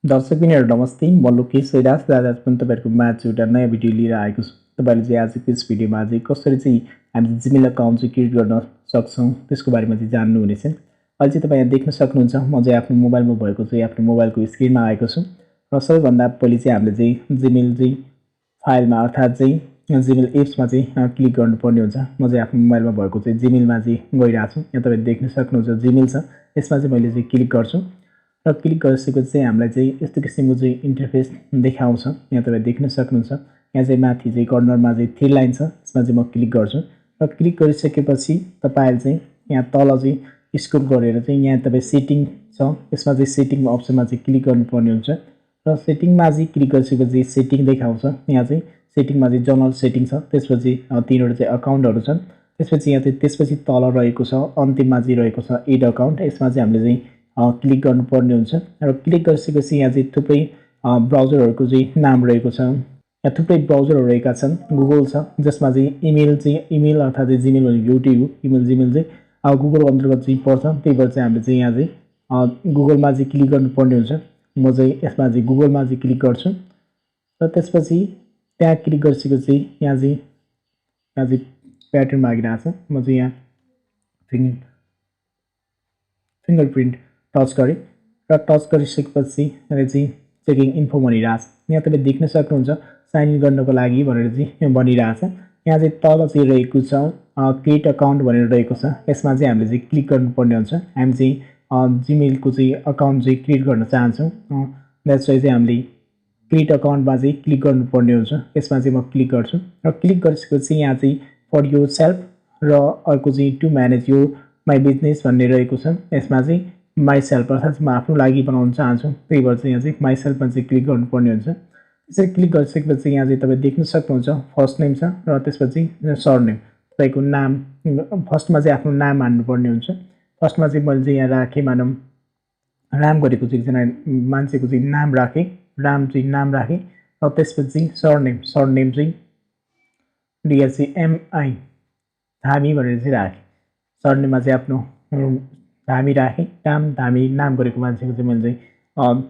दर्शकबिनहरु नमस्ते, म लोकेश सैदास आज पनि तपाईहरुको माझ एउटा नयाँ भिडियो लिएर आएको छु। तपाईहरुले चाहिँ आजको यस भिडियोमा चाहिँ कसरी चाहिँ हामीले जिमेल अकाउन्ट चाहिँ क्रिएट गर्न सक्छौं त्यसको बारेमा चाहिँ जान्नु हुनेछ। अहिले चाहिँ तपाईँ यहाँ देख्न सक्नुहुन्छ म चाहिँ आफ्नो मोबाइलमा भएको चाहिँ आफ्नो मोबाइलको स्क्रिनमा आएको छु र सबैभन्दा पहिले चाहिँ हामीले चाहिँ जिमेल चाहिँ फाइलमा अर्थात् चाहिँ जिमेल एप्समा चाहिँ क्लिक गर्नुपर्ने हुन्छ। म चाहिँ आफ्नो मोबाइलमा भएको चाहिँ जिमेलमा चाहिँ गइरहेको छु। यहाँ तपाईले देख्न सक्नुहुन्छ जिमेल छ। यसमा चाहिँ मैले चाहिँ क्लिक गर्छु र क्लिक गरिसकेपछि चाहिँ हामीलाई चाहिँ यस्तो किसिमको चाहिँ इन्टरफेस देखाउँछ। यहाँ तपाईले देख्न सक्नुहुन्छ। यहाँ चाहिँ माथि चाहिँ कर्नरमा चाहिँ थ्री लाइन छ, त्यसमा चाहिँ म क्लिक गर्छु र क्लिक गरिसकेपछि तपाईहरु चाहिँ यहाँ तल चाहिँ स्क्रोल गरेर चाहिँ यहाँ तपाईँ सेटिङ छ, यसमा चाहिँ सेटिङ अप्सनमा चाहिँ क्लिक गर्नुपर्ने हुन्छ र सेटिङमा चाहिँ क्लिक गरिसकेपछि सेटिङ देखाउँछ। यहाँ चाहिँ सेटिङमा चाहिँ जनरल सेटिङ छ, त्यसपछि तीनवटा चाहिँ अकाउन्टहरु छन्। त्यसपछि यहाँ चाहिँ त्यसपछि तल रहेको छ अन्तिममा चाहिँ रहेको छ एड अकाउन्ट, यसमा चाहिँ हामीले चाहिँ क्लिक गर्नुपर्ने हुन्छ र क्लिक गरिसकेपछि यहाँ चाहिँ थुप्रै ब्राउजरहरुको चाहिँ नाम रहेको छ। यहाँ थुप्रै ब्राउजरहरु रहेका छन्। गुगल छ जसमा चाहिँ इमेल अर्थात् चाहिँ जिमेल भनेको एउटै हो। इमेल जिमेल चाहिँ गुगल अन्तर्गत चाहिँ पर्छ। त्यही भएर चाहिँ हामीले चाहिँ यहाँ चाहिँ गुगलमा चाहिँ क्लिक गर्नुपर्ने हुन्छ। म चाहिँ यसमा चाहिँ गुगलमा चाहिँ क्लिक गर्छु र त्यसपछि त्यहाँ क्लिक गरिसकेपछि यहाँ चाहिँ प्याटर्न मागिरहेको छ। म चाहिँ यहाँ फिङ्गरप्रिन्ट टच गरेँ र टच गरिसकेपछि यसले चाहिँ चेकिङ इन्फो भनिरहेछ। यहाँ तपाईले देख्न सक्नुहुन्छ साइन इन गर्नको लागि भनेर चाहिँ भनिरहेछ। यहाँ चाहिँ तल चाहिँ रहेको छ क्रिएट अकाउन्ट भनेर रहेको छ। यसमा चाहिँ हामीले चाहिँ क्लिक गर्नुपर्ने हुन्छ। हामी चाहिँ जिमेलको चाहिँ अकाउन्ट चाहिँ क्रिएट गर्न चाहन्छौँ। द्याट्स वाइ चाहिँ हामीले क्रिएट अकाउन्टमा चाहिँ क्लिक गर्नुपर्ने हुन्छ। यसमा चाहिँ म क्लिक गर्छु र क्लिक गरिसकेपछि यहाँ चाहिँ फर योर सेल्फ र अर्को चाहिँ to manage your my business भन्ने रहेको छ। यसमा चाहिँ माई सेल्फ अर्थात् म आफ्नो लागि बनाउन चाहन्छु। त्यही भएर चाहिँ यहाँ चाहिँ माई सेल्फमा चाहिँ क्लिक गर्नुपर्ने हुन्छ। त्यसरी क्लिक गरिसकेपछि यहाँ चाहिँ तपाईँ देख्न सक्नुहुन्छ फर्स्ट नेम छ र त्यसपछि सरनेम, तपाईँको नाम। फर्स्टमा चाहिँ आफ्नो नाम हाल्नुपर्ने हुन्छ। फर्स्टमा चाहिँ मैले चाहिँ यहाँ राखेँ मानौँ राम गरेको चाहिँ एकजना मान्छेको चाहिँ नाम राखेँ, राम चाहिँ नाम राखेँ र त्यसपछि सरनेम चाहिँ DHMI धामी भनेर चाहिँ राखेँ। सरनेममा चाहिँ आफ्नो धामी राखेँ, धामी नाम गरेको मान्छेको चाहिँ मैले चाहिँ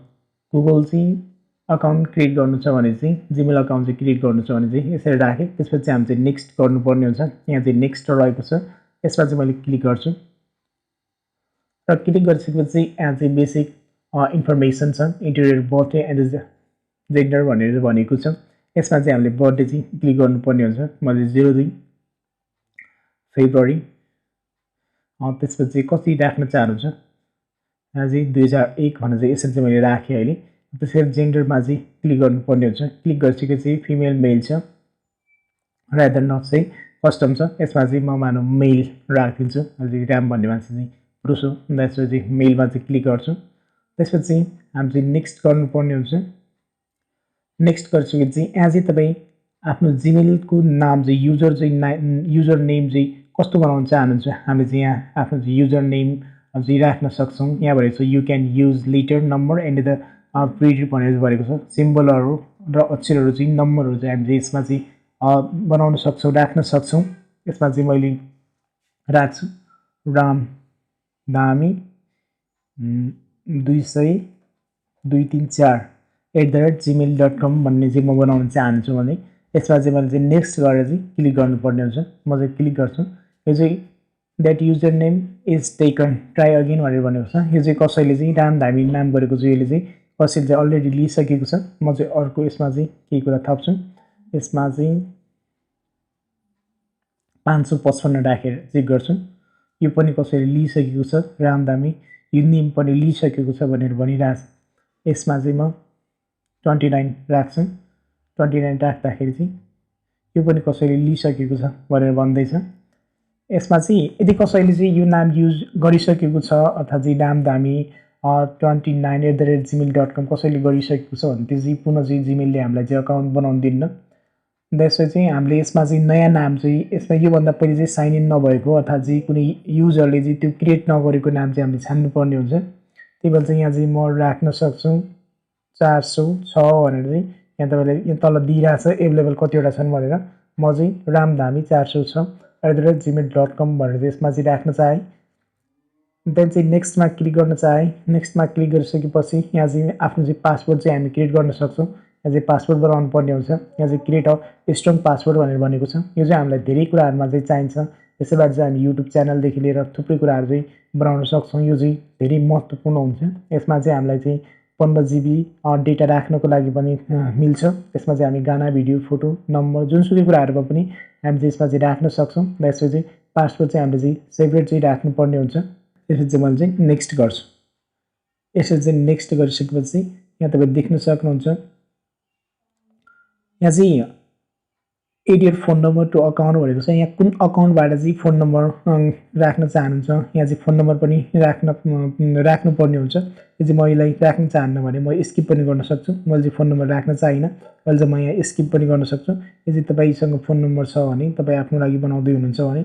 गुगल चाहिँ अकाउन्ट क्रिएट गर्नु छ भने चाहिँ जिमेल अकाउन्ट चाहिँ क्रिएट गर्नु छ भने चाहिँ यसरी राखेँ। त्यसपछि हामी चाहिँ नेक्स्ट गर्नुपर्ने हुन्छ। यहाँ चाहिँ नेक्स्ट रहेको छ, यसमा चाहिँ मैले क्लिक गर्छु र क्लिक गरिसकेपछि यहाँ चाहिँ बेसिक इन्फर्मेसन छ, इन्टर बर्थडे एन्ड जेन्डर भनेर भनेको छ। यसमा चाहिँ हामीले बर्थडे चाहिँ क्लिक गर्नुपर्ने हुन्छ। मैले 02 फेब्रुअरी, त्यसपछि कति राख्न चाहनुहुन्छ यहाँ चाहिँ 2001 भनेर चाहिँ यसरी चाहिँ मैले राखेँ अहिले। त्यसरी जेन्डरमा चाहिँ क्लिक गर्नुपर्ने हुन्छ। क्लिक गरिसकेपछि फिमेल मेल छ, रादर नट चाहिँ कस्टम छ। यसमा चाहिँ म मानौँ मेल राखिदिन्छु। अहिले राम भन्ने मान्छे चाहिँ पुरुष हो, द्याट्स वाइ चाहिँ मेलमा चाहिँ क्लिक गर्छु। त्यसपछि हामी चाहिँ नेक्स्ट गर्नुपर्ने हुन्छ। नेक्स्ट गरिसकेपछि यहाँ चाहिँ तपाईँ आफ्नो जिमेलको नाम चाहिँ युजर नेम चाहिँ कस्तो बनाउन चाहनुहुन्छ। हामीले चाहिँ यहाँ आफ्नो युजर नेम चाहिँ राख्न सक्छौँ। यहाँ भनेको छ you can use letter number and the period भनेर भनेको छ। सिम्बलहरू र अक्षरहरू चाहिँ नम्बरहरू चाहिँ हामीले यसमा चाहिँ बनाउन सक्छौँ, राख्न सक्छौँ। यसमा चाहिँ मैले राख्छु राम धामी 2002340@gmail.com भन्ने चाहिँ म बनाउन चाहन्छु भने यसमा चाहिँ मैले चाहिँ नेक्स्ट गरेर चाहिँ क्लिक गर्नुपर्ने हुन्छ। म चाहिँ क्लिक गर्छु। यो चाहिँ that user name is taken try again भनेर भनेको छ। यो चाहिँ कसैले चाहिँ राम धामी नाम गरेको चाहिँ यसले चाहिँ कसैले चाहिँ अलरेडी लिइसकेको छ। म चाहिँ अर्को यसमा चाहिँ केही कुरा थप्छु। यसमा चाहिँ 555 राखेर चेक गर्छु। यो पनि कसैले लिइसकेको छ, राम धामी यो नेम पनि लिइसकेको छ भनेर भनिरहेछ। यसमा चाहिँ म 29 राख्छु। 29 राख्दाखेरि चाहिँ यो पनि कसैले लिइसकेको छ भनेर भन्दैछ। यसमा चाहिँ यदि कसैले चाहिँ यो नाम युज गरिसकेको छ अर्थात् चाहिँ राम धामी 29@gmail.com कसैले गरिसकेको छ भने त्यो चाहिँ पुनः चाहिँ जिमेलले हामीलाई चाहिँ अकाउन्ट बनाउन दिन्न। त्यसै चाहिँ हामीले यसमा चाहिँ नयाँ नाम चाहिँ यसमा योभन्दा पहिले चाहिँ साइन इन नभएको अर्थात् चाहिँ कुनै युजरले चाहिँ त्यो क्रिएट नगरेको नाम चाहिँ हामीले छान्नुपर्ने हुन्छ। त्यही भएर चाहिँ यहाँ चाहिँ म राख्न सक्छु 406 भनेर चाहिँ यहाँ तपाईँले यहाँ तल दिइरहेछ एभाइलेबल कतिवटा छन् भनेर। म चाहिँ राम धामी 406@gmail.com भनेर यसमा चाहिँ राख्न चाहेँ। देन चाहिँ नेक्स्टमा क्लिक गर्न चाहे नेक्स्टमा क्लिक गरिसकेपछि यहाँ चाहिँ आफ्नो चाहिँ पासवर्ड चाहिँ हामी क्रिएट गर्न सक्छौँ यहाँ चाहिँ पासवर्ड बनाउनु पर्ने हुन्छ यहाँ चाहिँ क्रिएट अ स्ट्रङ पासवर्ड भनेर भनेको छ यो चाहिँ हामीलाई धेरै कुराहरूमा चाहिँ चाहिन्छ यसैबाट चाहिँ हामी युट्युब च्यानलदेखि लिएर थुप्रै कुराहरू चाहिँ बनाउन सक्छौँ यो चाहिँ धेरै महत्त्वपूर्ण हुन्छ यसमा चाहिँ हामीलाई चाहिँ 15 GB डेटा राख्नको लागि पनि मिल्छ यसमा चाहिँ हामी गाना भिडियो फोटो नम्बर जुनसुकै कुराहरूमा पनि हामी यसमा चाहिँ राख्न सक्छौँ र यसमा चाहिँ पासवर्ड चाहिँ हामीले चाहिँ सेपरेट चाहिँ राख्नुपर्ने हुन्छ यसरी चाहिँ मैले चाहिँ नेक्स्ट गर्छु यसरी चाहिँ नेक्स्ट गरिसकेपछि यहाँ तपाईँ देख्न सक्नुहुन्छ यहाँ चाहिँ add your phone number to account भनेको छ यहाँ कुन अकाउन्टबाट चाहिँ फोन नम्बर राख्न चाहनुहुन्छ यहाँ चाहिँ फोन नम्बर पनि राख्नुपर्ने हुन्छ यो चाहिँ मैले राख्न चाहन्न भने म स्किप पनि गर्न सक्छु मैले चाहिँ फोन नम्बर राख्न चाहिनँ अहिले चाहिँ म यहाँ स्किप पनि गर्न सक्छु यो चाहिँ तपाईँसँग फोन नम्बर छ भने तपाईँ आफ्नो लागि बनाउँदै हुनुहुन्छ भने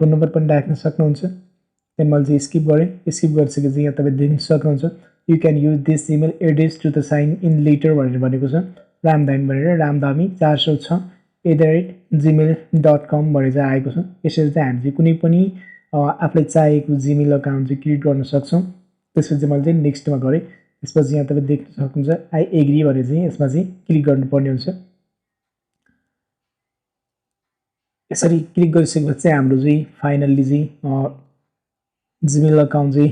फोन नम्बर पनि राख्न सक्नुहुन्छ त्यहाँदेखि मैले चाहिँ स्किप गरेँ स्किप गरिसकेपछि यहाँ तपाईँ देख्न सक्नुहुन्छ you can use this email address to the sign in later भनेर भनेको छ रामधामी भनेर रामधामी 406 @gmail.com भनेर चाहिँ आएको छ यसरी चाहिँ हामी चाहिँ कुनै पनि आफूलाई चाहिएको जिमेल अकाउन्ट चाहिँ क्रिएट गर्न सक्छौँ त्यसपछि चाहिँ मैले चाहिँ नेक्स्टमा गरेँ त्यसपछि यहाँ तपाईँ देख्न सक्नुहुन्छ आई एग्री भनेर चाहिँ यसमा चाहिँ क्लिक गर्नुपर्ने हुन्छ यसरी क्लिक गरिसकेपछि चाहिँ हाम्रो चाहिँ फाइनल्ली चाहिँ जिमेल अकाउन्ट चाहिँ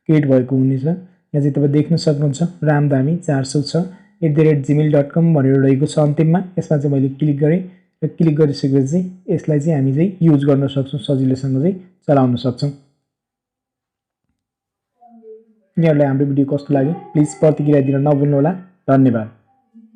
क्रिएट भएको हुनेछ यहाँ चाहिँ तपाईँ देख्न सक्नुहुन्छ रामधामी 406 @gmail.com भनेर रहेको छ अन्तिममा यसमा चाहिँ मैले क्लिक गरेँ र क्लिक गरिसकेपछि चाहिँ यसलाई चाहिँ हामी चाहिँ युज गर्न सक्छौँ सजिलैसँग चाहिँ चलाउन सक्छौँ यहाँहरूलाई हाम्रो भिडियो कस्तो लाग्यो प्लिज प्रतिक्रिया दिन नभुल्नुहोला धन्यवाद